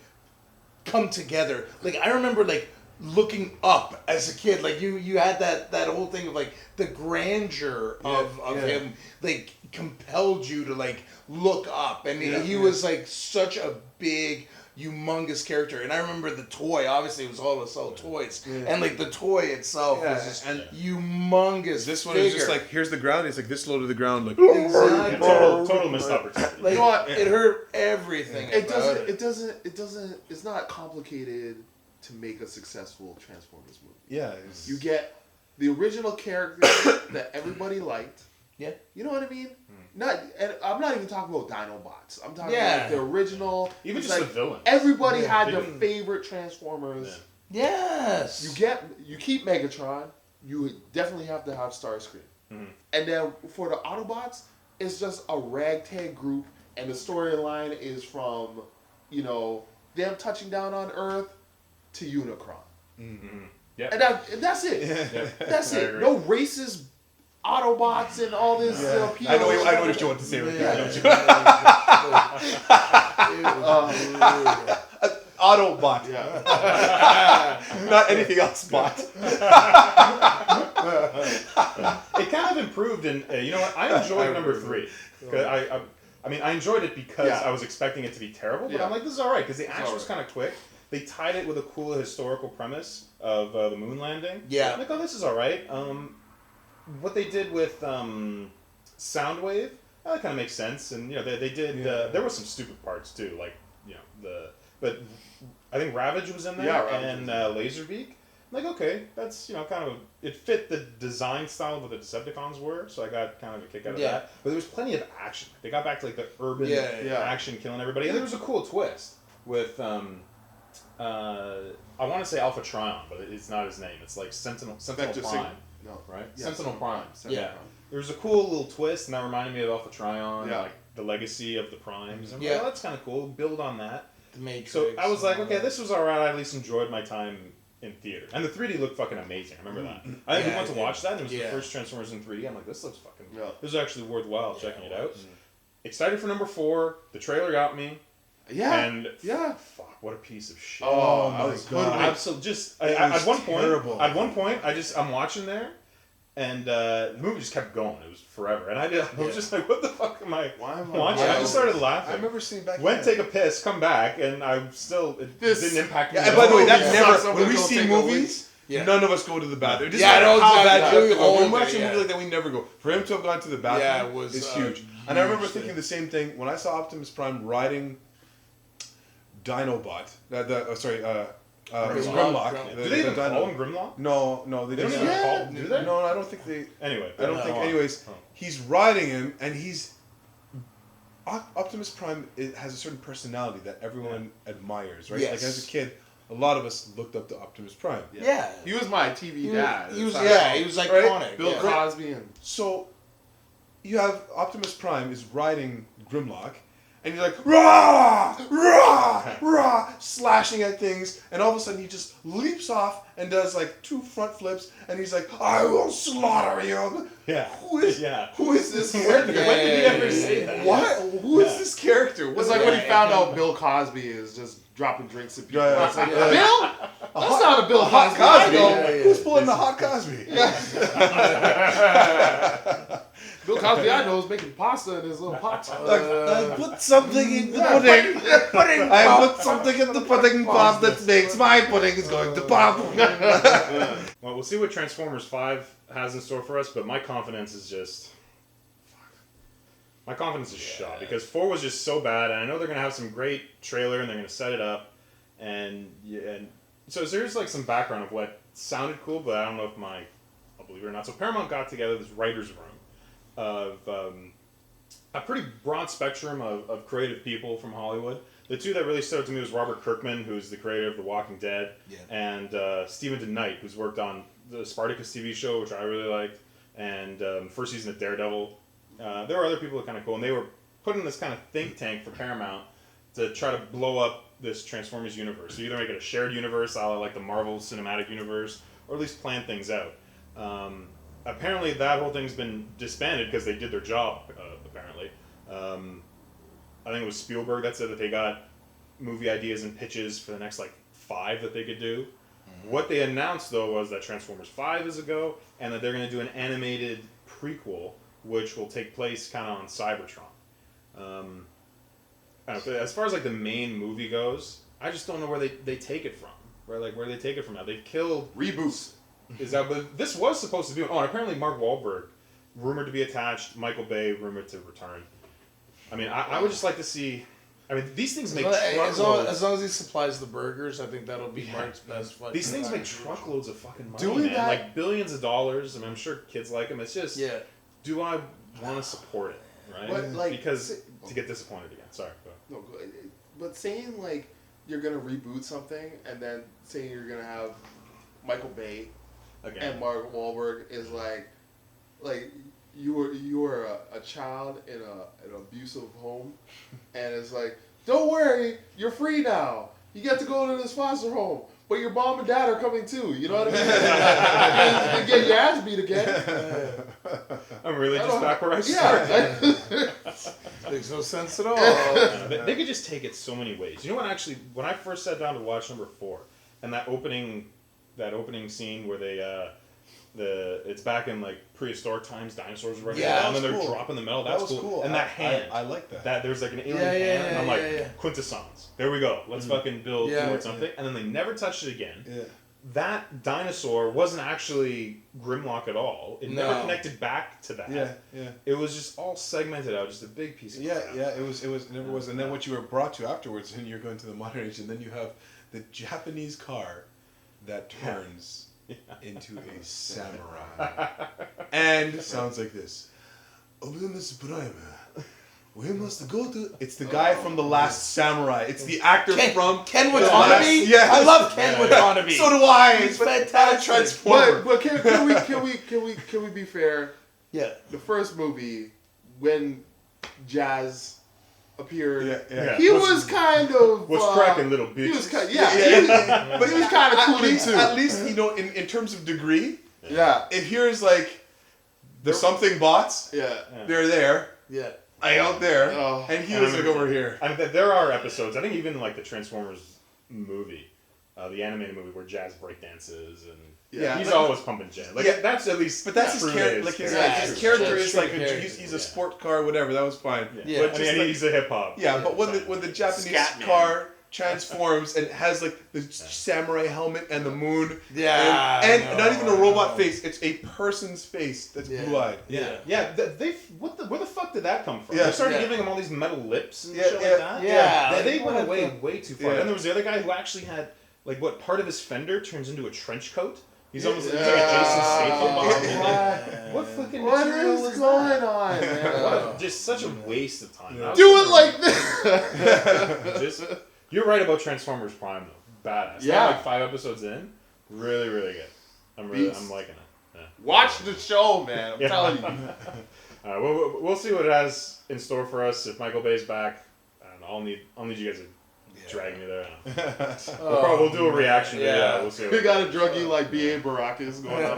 come together, like I remember like looking up as a kid. Like you had that whole thing of like the grandeur of him, like compelled you to like look up, and he was like such a big, humongous character. And I remember the toy, obviously it was all to sell toys, and like the toy itself was just humongous. This one is just like, here's the ground, it's like this low to the ground, like exactly. total missed opportunity. Like, you know what? It hurt everything. It's not complicated to make a successful Transformers movie. Yeah, you get the original characters that everybody liked. Yeah, you know what I mean. And I'm not even talking about Dinobots. I'm talking about the original. Even just the villain. Everybody had their favorite Transformers. Yeah. Yes. You keep Megatron. You definitely have to have Starscream. And then for the Autobots, it's just a ragtag group, and the storyline is from, them touching down on Earth to Unicron. Yeah. And that's it. That's it. No racist Autobots and all this. I know what you want to say. Autobot. Yeah. Not anything else, bot. It kind of improved, and you know what? I enjoyed number 3. I mean, I enjoyed it because I was expecting it to be terrible, but I'm like, this is alright, because the action was kind of quick. They tied it with a cool historical premise of the moon landing. Yeah. I'm like, oh, this is alright. What they did with Soundwave, that kind of makes sense, and you know, they did. There were some stupid parts too, like you know but I think Ravage was in there, and Laserbeak. I'm like, okay, that's you know kind of it fit the design style of what the Decepticons were, so I got kind of a kick out of that. But there was plenty of action. They got back to like the urban action, killing everybody, and there was a cool twist with I want to say Alpha Trion, but it's not his name. It's like Sentinel Prime. No, right? Yeah, Sentinel Prime. Yeah. There was a cool little twist, and that reminded me of Alpha Trion, like the legacy of the Primes. I'm like, oh, that's kind of cool. Build on that. The Matrix. So I was like, okay, this was alright. I at least enjoyed my time in theater. And the 3D looked fucking amazing. I remember that. I think we went to watch that, and it was the first Transformers in 3D. I'm like, this looks fucking... This is actually worthwhile checking it out. Excited for number 4. The trailer got me. Yeah. And fuck, what a piece of shit. Oh my god. Absolutely. Just at one point, I'm watching there, and the movie just kept going. It was forever, and I was just like, "What the fuck am I watching?" I just started laughing. I remember seeing back. Went take a piss, come back, and I'm still. It didn't impact me. And by the way, that never. When we see movies, none of us go to the bathroom. I don't how bad do. When we watch a movie like that, we never go. For him to have gone to the bathroom is huge. And I remember thinking the same thing when I saw Optimus Prime riding Dinobot. Grimlock. Do they even call him Grimlock? No, they don't even call him. Do they? No, I don't think they. Anyway, I don't think. Anyways, he's riding him, and he's Optimus Prime has a certain personality that everyone admires, right? Yes. Like as a kid, a lot of us looked up to Optimus Prime. Yeah. He was my TV dad. He was iconic. Right? Bill Cosby and... So, you have Optimus Prime is riding Grimlock, and you're like, rah, rah, rah, slashing at things, and all of a sudden he just leaps off and does like 2 front flips, and he's like, I will slaughter you. Yeah. Who is this? When did he ever say that? What? Who is this character? It's like when he found out Bill Cosby is just dropping drinks at people. It's like, Bill? That's not a Bill Cosby. Who's pulling the hot Cosby? Bill Cosby, I know, is making pasta in his little pot. I put something in the pudding. I put something in the pudding pot that makes my pudding is going to pop. Well, we'll see what Transformers 5 has in store for us, but my confidence is just... My confidence is shot, because 4 was just so bad, and I know they're going to have some great trailer, and they're going to set it up, and so there's like some background of what sounded cool, but I don't know if I'll believe it or not. So Paramount got together this writer's room of a pretty broad spectrum of creative people from Hollywood. The 2 that really stood out to me was Robert Kirkman, who's the creator of The Walking Dead, and Stephen DeKnight, who's worked on the Spartacus TV show, which I really liked, and first season of Daredevil. There were other people that were kind of cool, and they were put in this kind of think tank for Paramount to try to blow up this Transformers universe. So either make it a shared universe, a la like the Marvel Cinematic Universe, or at least plan things out. Apparently that whole thing's been disbanded because they did their job, apparently. I think it was Spielberg that said that they got movie ideas and pitches for the next like 5 that they could do. Mm-hmm. What they announced though was that Transformers 5 is a go, and that they're going to do an animated prequel which will take place kind of on Cybertron. As far as like the main movie goes, I just don't know where they take it from. Where they take it from now. They've killed reboots. But this was supposed to be. Oh, and apparently Mark Wahlberg rumored to be attached. Michael Bay rumored to return. I mean, I would just like to see. I mean, these things make truckloads. As long as he supplies the burgers, I think that'll be Mark's best fucking. These things make truckloads of fucking money, man. Like billions of dollars. I mean, I'm sure kids like them. It's just, do I want to support it, right? But, like, because to get disappointed again. Sorry. No, but saying like you're gonna reboot something and then saying you're gonna have Michael Bay and Mark Wahlberg is like you were a child in an abusive home, and it's like, don't worry, you're free now. You get to go to this foster home, but your mom and dad are coming too. You know what I mean? You get your ass beat again. I'm really just back where I started. Makes no sense at all. They could just take it so many ways. You know what? Actually, when I first sat down to watch number 4, and that opening scene where they it's back in like prehistoric times, dinosaurs were running around and they're dropping the metal. That's cool. And that hand, I like that. That there's like an alien hand, and I'm like, quintessence. There we go. Let's fucking build towards something. And then they never touched it again. Yeah. That dinosaur wasn't actually Grimlock at all. It never connected back to that. Yeah. It was just all segmented out, just a big piece of crap. It never was. And then what you were brought to afterwards, and you're going to the modern age, and then you have the Japanese car that turns into a samurai. And sounds like this. Oblivious Prime. We must go to... It's the guy from The Last Samurai. It's the actor from... Ken Watanabe? Yes. I love Ken Watanabe. So do I. He's fantastic. Transformer. But can we be fair? Yeah. The first movie, when Jazz appeared, he was kind of... was cracking little bitches. He was kind but he was kind of cool too. At least, you know, in terms of degree, if here's like the something bots, they're there. Yeah. Out there, and he was like over here. I mean, there are episodes. I think even like the Transformers movie, the animated movie where Jazz breakdances and he's always pumping jazz. Like that's at least. But that's his character. Like his character is like he's a sport car, whatever. That was fine. Yeah. But I mean, he's a hip hop. Yeah, but when the Japanese car transforms and has like the samurai helmet and the moon, and not even a robot face, it's a person's face that's blue-eyed. Where the fuck did that come from? Yeah. They started giving him all these metal lips and shit like that. They went way too far. And then there was the other guy who actually had like part of his fender turns into a trench coat. He's almost like a Jason Statham. What fucking material is going on, man? Just such a waste of time. Do it like this. You're right about Transformers Prime though. Badass. Yeah. Like 5 episodes in, really, really good. I'm liking it. Yeah. Watch the show, man. I'm telling you. We'll see what it has in store for us if Michael Bay's back. I don't know. I'll need you guys to drag me there. We'll do a reaction. Yeah, we'll see. We got a druggie like B.A. Baracus going on.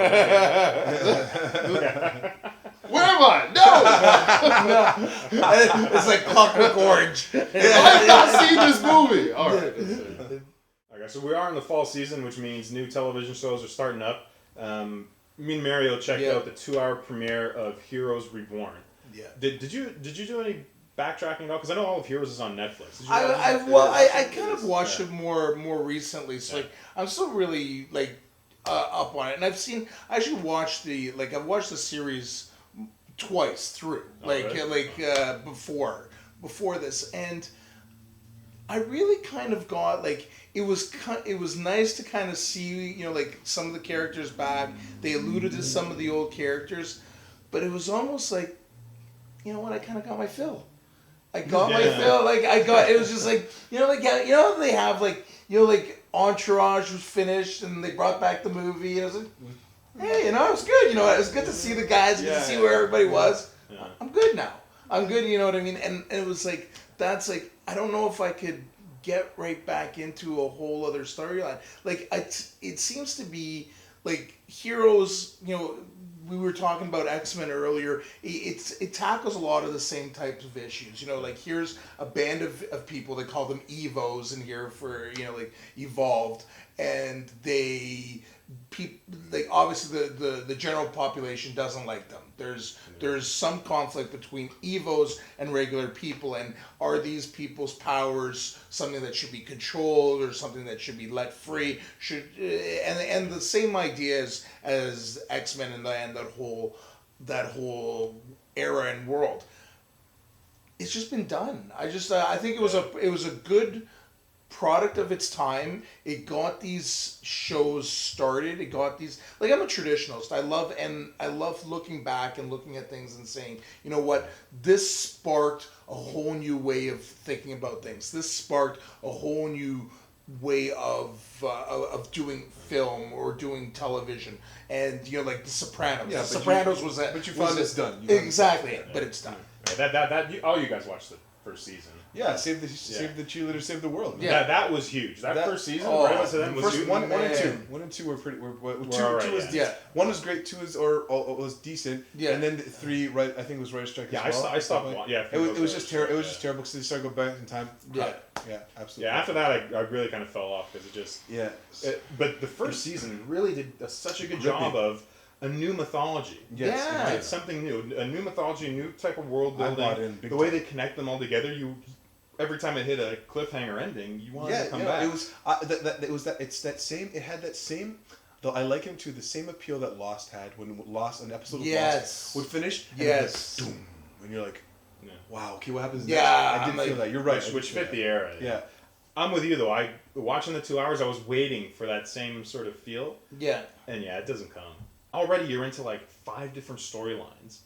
Where am I? No! It's like Clockwork Orange. I've not seen this movie. All right. Okay, so we are in the fall season, which means new television shows are starting up. Me and Mario checked out the 2-hour premiere of Heroes Reborn. Yeah. Did you do any backtracking at all? Because I know all of Heroes is on Netflix. I kind of watched it more recently. So like I'm still really like up on it, and I actually watched I've watched the series twice through, before this, and I really kind of got like it was nice to kind of see some of the characters back. They alluded to some of the old characters, but it was almost like, you know what, I kind of got my fill. I got my fill. It was just like they have Entourage was finished and they brought back the movie and I was like, hey, it was good. It was good to see the guys, good to see where everybody was. Yeah. I'm good now. I'm good, you know what I mean? And it was like, that's like, I don't know if I could get right back into a whole other storyline. It seems to be like Heroes, we were talking about X-Men earlier. It tackles a lot of the same types of issues. Here's a band of people, they call them Evos in here for, evolved. And obviously the general population doesn't like them. There's some conflict between Evos and regular people, and are these people's powers something that should be controlled or something that should be let free? And the same idea as X-Men and that whole era and world. It's just been done. I think it was a good product of its time. It got these shows started. It got these, I'm a traditionalist. I love looking back and looking at things and saying, you know what, this sparked a whole new way of thinking about things. This sparked a whole new way of doing film or doing television. And like The Sopranos. Yeah, The Sopranos was that. But you found it's done. Exactly, but it's done. That all you guys watched it. first season. Yeah, save the cheerleader, save the world. Man. Yeah, that was huge. That first season, right up to then was huge. One and two. 1 and 2 were pretty. Two was one was great. 2 was decent. Yeah. And then 3, right? I think it was Writer's Strike. Yeah, as well. I stopped. Yeah. It was just terrible. It was just terrible because they started going back in time. Yeah. Yeah, absolutely. Yeah. After that, I really kind of fell off because it just. Yeah. But the first season really did such a good job of a new mythology. Yes. Yeah. It's something new, a new mythology, a new type of world building. The way they connect them all together, every time it hit a cliffhanger ending, you wanted to come back. It's that same. It had that same. Though I liken it to the same appeal that Lost had when Lost, an episode of Lost would finish. And boom, and you're like, wow, okay, what happens next? I didn't feel that. You're right. Which fit the era. Yeah. I'm with you though. Watching the 2 hours, I was waiting for that same sort of feel. Yeah. And it doesn't come. Already, you're into like 5 different storylines.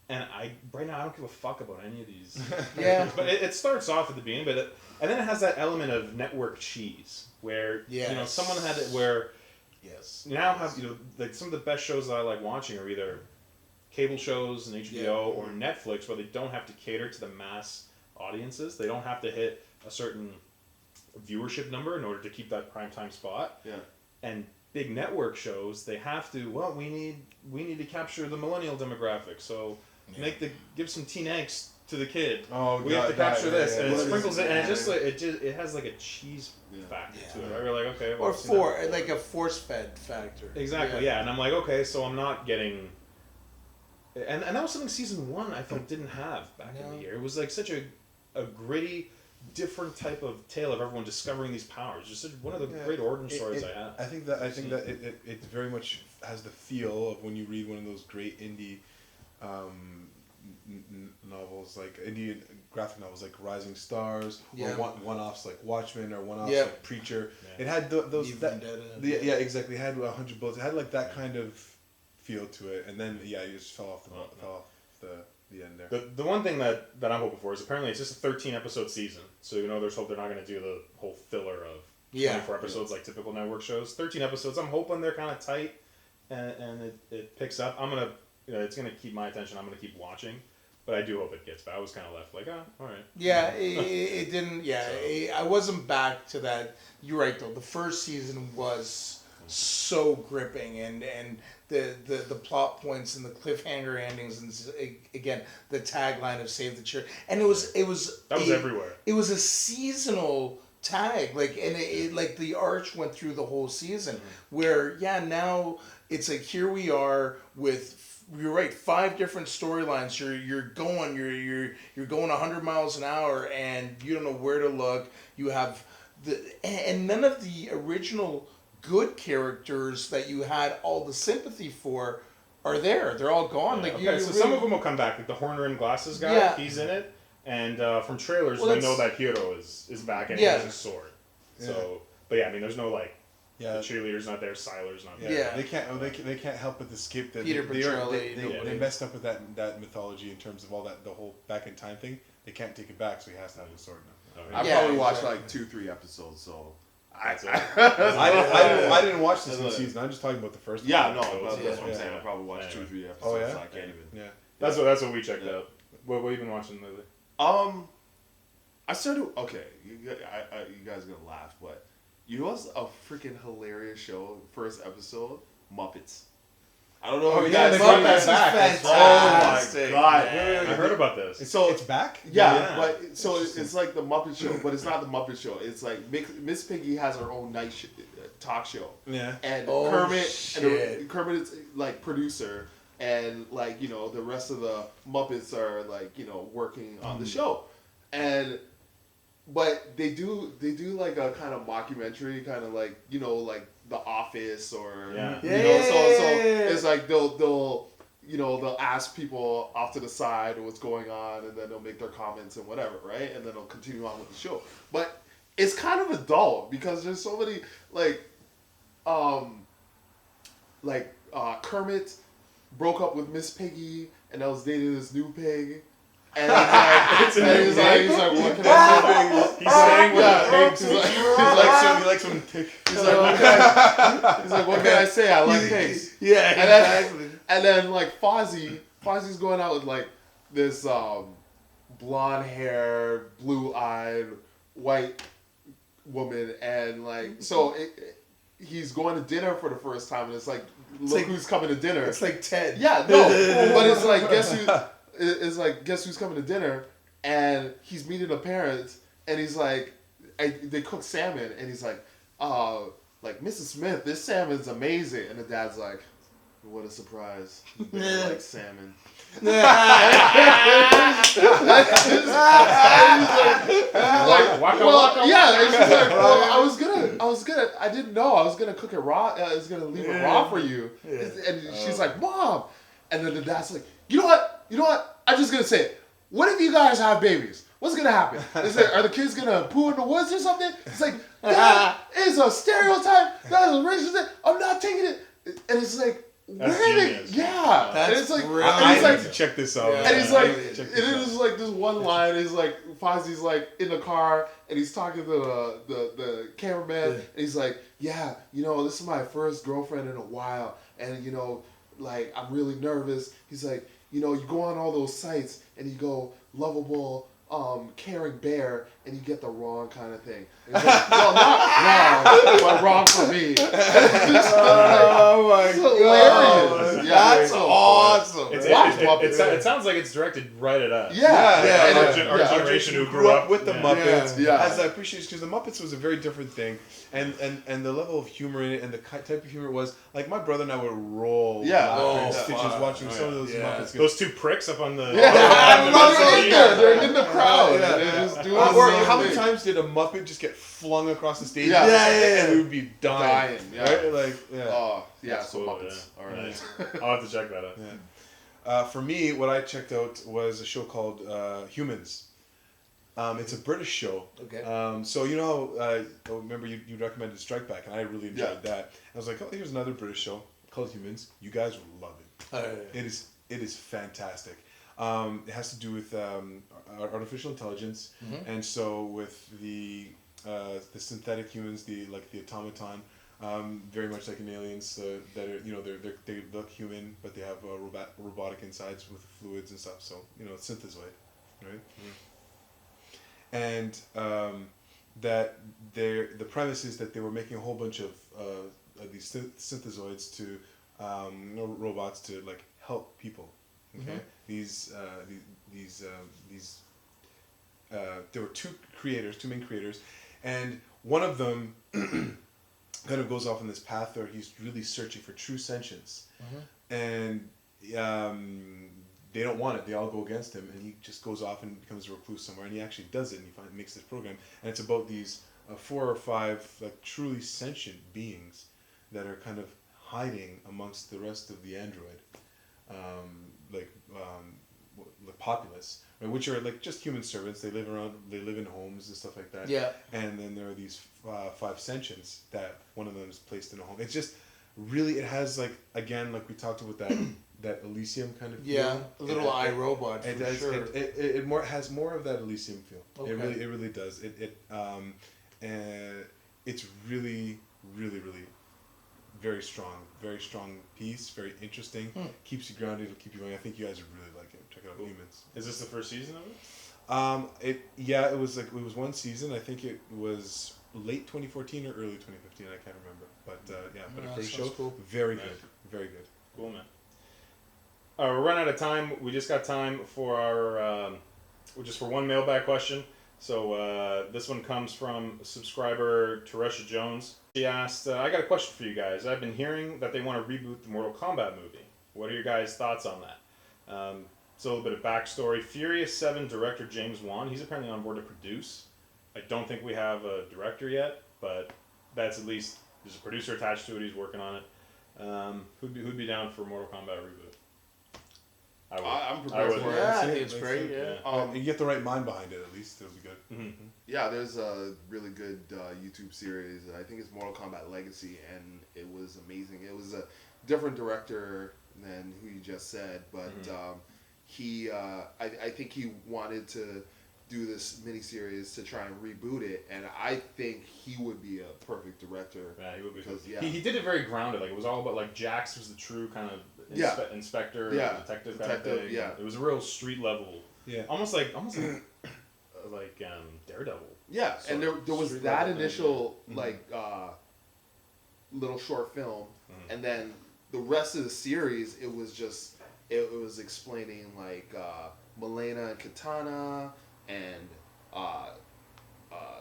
And right now I don't give a fuck about any of these. Yeah. But it starts off at the beginning, and then it has that element of network cheese where someone had it where now have like some of the best shows that I like watching are either cable shows and HBO or Netflix where they don't have to cater to the mass audiences. They don't have to hit a certain viewership number in order to keep that primetime spot. Yeah. And big network shows, they have to. Well, we need to capture the millennial demographic, so. Give some teen angst to the kid. We have to capture this, and it sprinkles it, and it has like a cheese factor to it. Right? We're like, okay, well, or like a force-fed factor. Exactly, yeah. And I'm like, okay, so I'm not getting. And that was something season 1 I thought didn't have back in the year. It was like such a gritty, different type of tale of everyone discovering these powers. Just one of the great origin stories I have. I think that it very much has the feel of when you read one of those great indie. Novels like Indian graphic novels like Rising Stars or one-offs like Watchmen or one-offs like Preacher. It had those exactly. It had 100 bullets. It had like that kind of feel to it, and then you just fell off the end there. The one thing that I'm hoping for is apparently it's just a 13 episode season, so there's hope they're not going to do the whole filler of 24 episodes like typical network shows. 13 episodes. I'm hoping they're kind of tight, and it picks up. I'm gonna. It's going to keep my attention. I'm going to keep watching. But I do hope it gets back. I was kind of left like, all right. Yeah, it didn't. Yeah, I wasn't back to that. You're right, though. The first season was so gripping. And the plot points and the cliffhanger endings. And again, the tagline of Save the Church. And it was everywhere. It was a seasonal tag. Like the arch went through the whole season. Where, now it's like, here we are with... You're right. 5 different storylines. You're going 100 miles an hour, and you don't know where to look. You have and none of the original good characters that you had all the sympathy for are there. They're all gone. So some of them will come back. Like the Horner and Glasses guy, he's in it, and from trailers we know that Hero is back and he has his sword. So, but there's no like. Yeah, the cheerleader's not there. Siler's not there. Yeah, they can't help but escape that. They messed up with that mythology in terms of all that the whole back in time thing. They can't take it back, so he has to have his sword now. I probably watched like 2-3 episodes, so I didn't watch the second season. I'm just talking about the first. Yeah, no, that's what I'm saying. I probably watched 2-3 episodes. So I can't even. Yeah, that's what we checked out. What have you been watching lately? I started. Okay, you guys are gonna laugh, but. You know what's a freaking hilarious show? First episode, Muppets. I don't know if you guys Muppets is fantastic. Oh my god! I heard about this. So it's back? Yeah. But it's like the Muppet Show, but it's not the Muppet Show. It's like Miss Piggy has her own talk show. Yeah. And Kermit is like producer, and like the rest of the Muppets are like working on the show, and. But they do like a kind of mockumentary, kind of like like The Office or so it's like they'll ask people off to the side what's going on, and then they'll make their comments and whatever, right? And then they'll continue on with the show. But it's kind of adult because there's so many Kermit broke up with Miss Piggy and I was dating this new pig. And he's like, what can I say? He's saying what pigs. He likes when pig. He's like, what can I say? I like pigs. Yeah, exactly. And then like Fozzie's going out with like this blonde hair, blue-eyed, white woman, and like so he's going to dinner for the first time, and it's like, look who's coming to dinner. It's like Ted. Yeah, no, but it's like guess who's coming to dinner, and he's meeting the parents, and he's like, they cook salmon, and he's like, like Mrs. Smith, this salmon's amazing, and the dad's like, what a surprise, they like salmon. I didn't know. I was gonna cook it raw. I was gonna leave it raw for you. And she's like, Mom. And then the dad's like, you know what? I'm just gonna say it. What if you guys have babies? What's gonna happen? Is like, are the kids gonna poo in the woods or something? It's like, that is a stereotype. That is a racist. I'm not taking it. And it's like, that's where genius. And it's like, I need to check this out. And he's like, it is like this one line is like, Fozzie's like in the car and he's talking to the cameraman and he's like, yeah, this is my first girlfriend in a while, and like I'm really nervous. He's like, you go on all those sites and you go lovable, caring bear, and you get the wrong kind of thing. And he's like, well, not wrong, but wrong for me. Oh my God. That's awesome. It sounds like it's directed right at us. Our generation who grew up with the Muppets. As I appreciate, because the Muppets was a very different thing, and the level of humor in it, and the type of humor it was, like my brother and I would roll stitches watching some of those Muppets. Those two pricks up on the they're in the crowd. How many times did a Muppet just get flung across the stage? And we would be dying. Right? Like, so Muppets. All right. I'll have to check that out. For me, what I checked out was a show called Humans. It's a British show. Okay. So remember you recommended Strike Back, and I really enjoyed that. I was like, oh, here's another British show called Humans. You guys will love it. It is fantastic. It has to do with artificial intelligence, and so with the synthetic humans, the automaton, very much like in Aliens, that are they look human, but they have robotic insides with fluids and stuff. So synthezoid, right? And that the premise is that they were making a whole bunch of these synthezoids to robots to like help people. Okay, these there were two main creators, and one of them kind of goes off on this path where he's really searching for true sentience, and they don't want it. They all go against him, and he just goes off and becomes a recluse somewhere. And he actually does it, and he makes this program, and it's about these 4 or 5 like truly sentient beings that are kind of hiding amongst the rest of the android, the populace, right, which are like just human servants. They live in homes and stuff like that. Yeah. And then there are these 5 sentients that one of them is placed in a home. It's just really, it has like, again, like we talked about that Elysium kind of feel. A little iRobot for sure. It has more of that Elysium feel. Okay. It really does. It's really, really, really very strong piece, very interesting, keeps you grounded, it'll keep you going. I think you guys would really like it. Check it out. Humans. Is this the first season of it? It was one season. I think it was late 2014 or early 2015, I can't remember. But but a first show, cool. Very good. Very good. Cool, man. We're running out of time. We just got time for our just for one mailbag question. So this one comes from subscriber Teresha Jones. She asked, I got a question for you guys. I've been hearing that they want to reboot the Mortal Kombat movie. What are your guys' thoughts on that? So a little bit of backstory. Furious 7 director James Wan, he's apparently on board to produce. I don't think we have a director yet, but that's at least, there's a producer attached to it. He's working on it. Who'd be down for Mortal Kombat reboot? I'm prepared for it. Yeah, I think it's great. Yeah. You get the right mind behind it, at least it'll be good. Mm-hmm. Yeah, there's a really good YouTube series. I think it's Mortal Kombat Legacy, and it was amazing. It was a different director than who you just said, but I think he wanted to do this miniseries to try and reboot it, and I think he would be a perfect director. Yeah, he would be. He did it very grounded. Like, it was all about, like, Jax was the true kind of inspector, detective kind of thing. Yeah. It was a real street level Yeah. Almost like Daredevil. Yeah, and there was Street that level initial thing. like little short film, Mhm. and then the rest of the series it was explaining like Milena and Katana and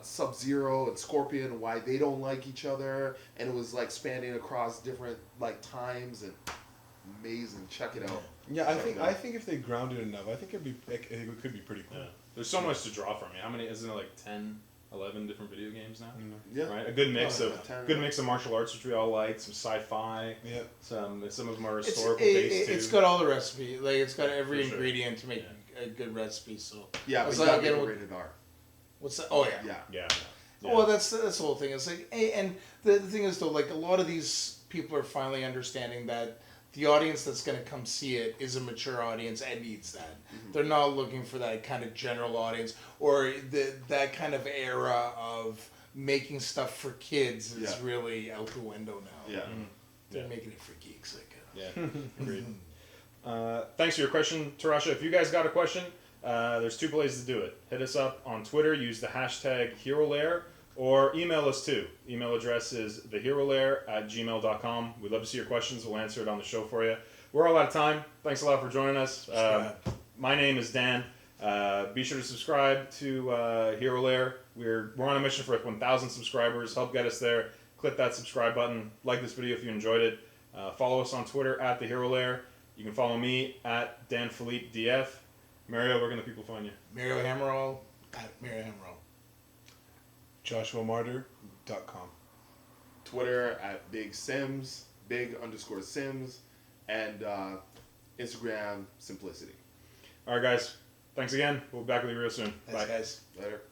Sub-Zero and Scorpion and why they don't like each other, and it was like spanning across different like times and amazing. Check it out. Yeah, I think if they grounded enough, I think it could be pretty cool. Yeah. There's so much to draw from. How many? Isn't it like 10, 11 different video games now? Yeah, Right. A good mix of 10, martial arts, which we all like. Some sci-fi. Yeah. Some of them are historical based too. It's got all the recipe. Like it's got every For sure. ingredient to make a good recipe. So yeah, It's but like you again gotta with- make it rated R. what's that? Oh yeah. Yeah. Yeah. Well, that's the whole thing. It's like, and the thing is though, like a lot of these people are finally understanding that the audience that's going to come see it is a mature audience and needs that. Mm-hmm. They're not looking for that kind of general audience or that kind of era of making stuff for kids is really out the window now. Yeah. They're Yeah. making it for geeks. Like, Yeah. Agreed. Thanks for your question, Tarasha. If you guys got a question, there's two places to do it. Hit us up on Twitter, use the hashtag HeroLair, or email us too. Email address is theherolair@gmail.com. We'd love to see your questions. We'll answer it on the show for you. We're all out of time. Thanks a lot for joining us. My name is Dan. Be sure to subscribe to Hero Lair. We're on a mission for 1,000 subscribers. Help get us there. Click that subscribe button. Like this video if you enjoyed it. Follow us on Twitter @theherolair. You can follow me @DanPhilippeDF. Mario, where can the people find you? Mario Hammerall @Mario Hammerall. JoshuaMartyr.com. Twitter @BigSims, big_Sims, and Instagram Simplicity. All right, guys. Thanks again. We'll be back with you real soon. Thanks, Bye. guys. Later.